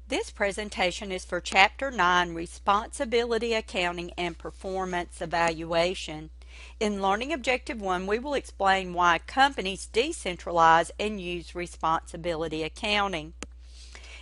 This presentation is for Chapter 9, Responsibility Accounting and Performance Evaluation. In Learning Objective 1, we will explain why companies decentralize and use responsibility accounting.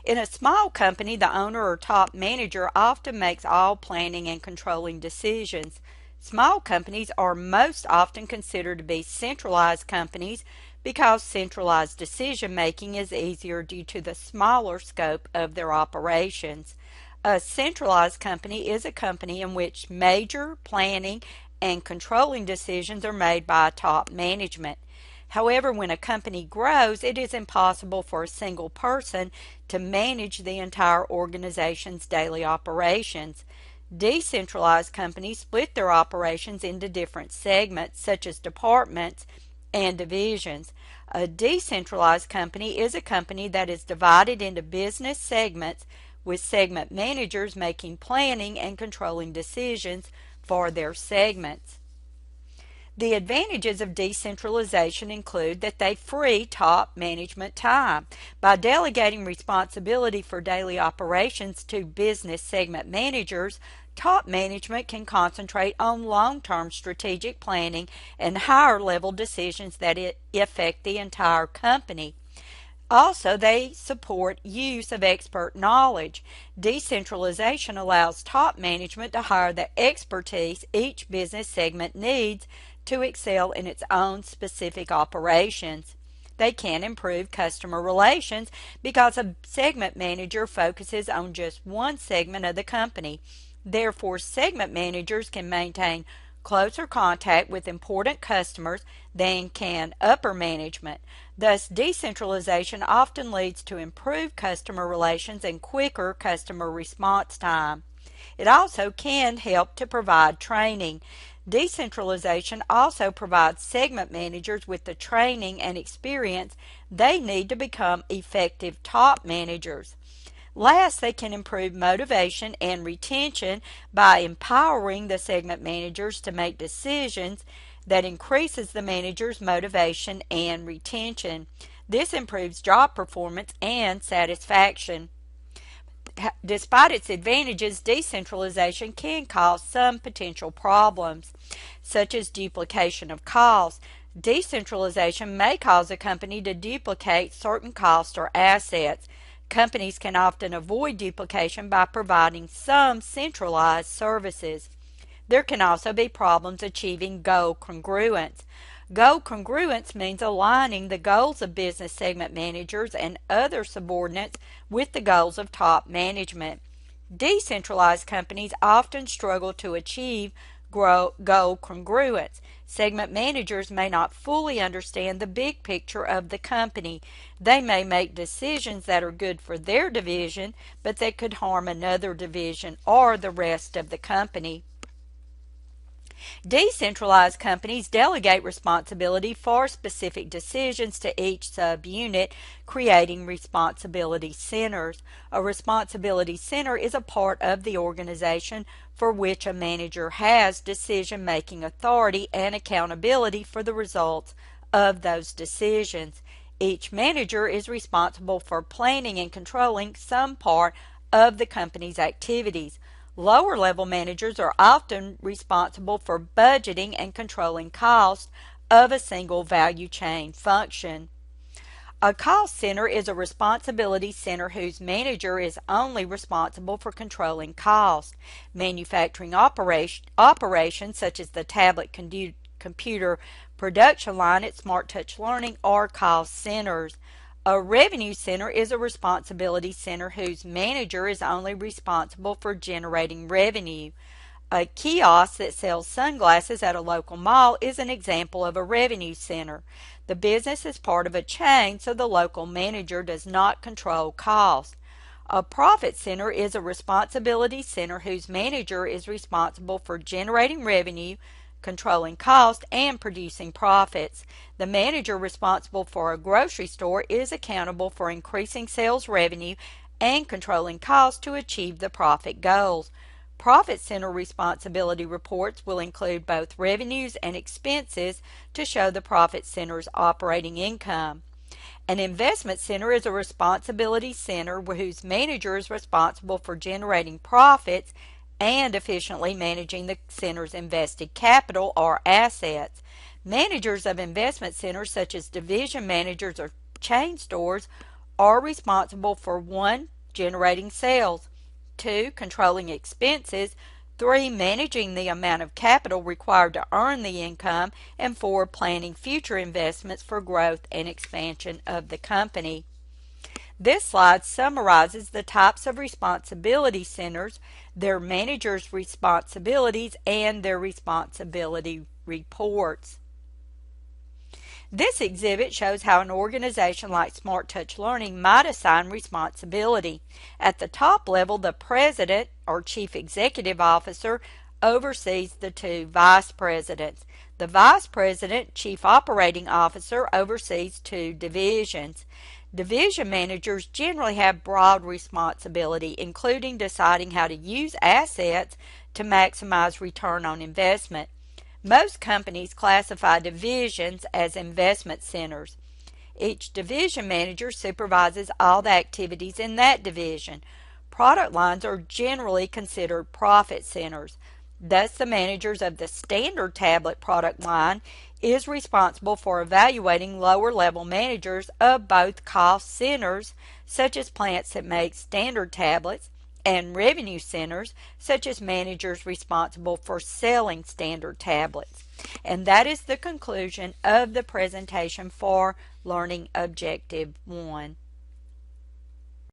In a small company, the owner or top manager often makes all planning and controlling decisions. Small companies are most often considered to be centralized companies because centralized decision making is easier due to the smaller scope of their operations. A centralized company is a company in which major planning and controlling decisions are made by top management. However, when a company grows, it is impossible for a single person to manage the entire organization's daily operations. Decentralized companies split their operations into different segments, such as departments and divisions. A decentralized company is a company that is divided into business segments, with segment managers making planning and controlling decisions for their segments. The advantages of decentralization include that they free top management time. By delegating responsibility for daily operations to business segment managers, top management can concentrate on long-term strategic planning and higher-level decisions that affect the entire company. Also, they support use of expert knowledge. Decentralization allows top management to hire the expertise each business segment needs to excel in its own specific operations. They can improve customer relations because a segment manager focuses on just one segment of the company. Therefore, segment managers can maintain closer contact with important customers than can upper management. Thus, decentralization often leads to improved customer relations and quicker customer response time. It also can help to provide training. Decentralization also provides segment managers with the training and experience they need to become effective top managers. Last, they can improve motivation and retention by empowering the segment managers to make decisions that increases the manager's motivation and retention. This improves job performance and satisfaction. Despite its advantages, decentralization can cause some potential problems, such as duplication of costs. Decentralization may cause a company to duplicate certain costs or assets. Companies can often avoid duplication by providing some centralized services. There can also be problems achieving goal congruence. Goal congruence means aligning the goals of business segment managers and other subordinates with the goals of top management. Decentralized companies often struggle to achieve goal congruence. Segment managers may not fully understand the big picture of the company. They may make decisions that are good for their division, but that could harm another division or the rest of the company. Decentralized companies delegate responsibility for specific decisions to each subunit, creating responsibility centers. A responsibility center is a part of the organization for which a manager has decision-making authority and accountability for the results of those decisions. Each manager is responsible for planning and controlling some part of the company's activities. Lower level managers are often responsible for budgeting and controlling costs of a single value chain function. A cost center is a responsibility center whose manager is only responsible for controlling costs. Manufacturing operations such as the tablet computer production line at Smart Touch Learning are cost centers. A revenue center is a responsibility center whose manager is only responsible for generating revenue. A kiosk that sells sunglasses at a local mall is an example of a revenue center. The business is part of a chain, so the local manager does not control costs. A profit center is a responsibility center whose manager is responsible for generating revenue, controlling cost, and producing profits. The manager responsible for a grocery store is accountable for increasing sales revenue and controlling costs to achieve the profit goals. Profit center responsibility reports will include both revenues and expenses to show the profit center's operating income. An investment center is a responsibility center whose manager is responsible for generating profits and efficiently managing the center's invested capital or assets. Managers of investment centers, such as division managers or chain stores, are responsible for 1. Generating sales, 2. Controlling expenses, 3. Managing the amount of capital required to earn the income, and 4. Planning future investments for growth and expansion of the company. This slide summarizes the types of responsibility centers, their managers' responsibilities, and their responsibility reports. This exhibit shows how an organization like Smart Touch Learning might assign responsibility. At the top level, the president or chief executive officer oversees the 2 vice presidents. The vice president, chief operating officer, oversees 2 divisions. Division managers generally have broad responsibility, including deciding how to use assets to maximize return on investment. Most companies classify divisions as investment centers. Each division manager supervises all the activities in that division. Product lines are generally considered profit centers. Thus, the managers of the standard tablet product line is responsible for evaluating lower-level managers of both cost centers, such as plants that make standard tablets, and revenue centers, such as managers responsible for selling standard tablets. And that is the conclusion of the presentation for Learning Objective 1.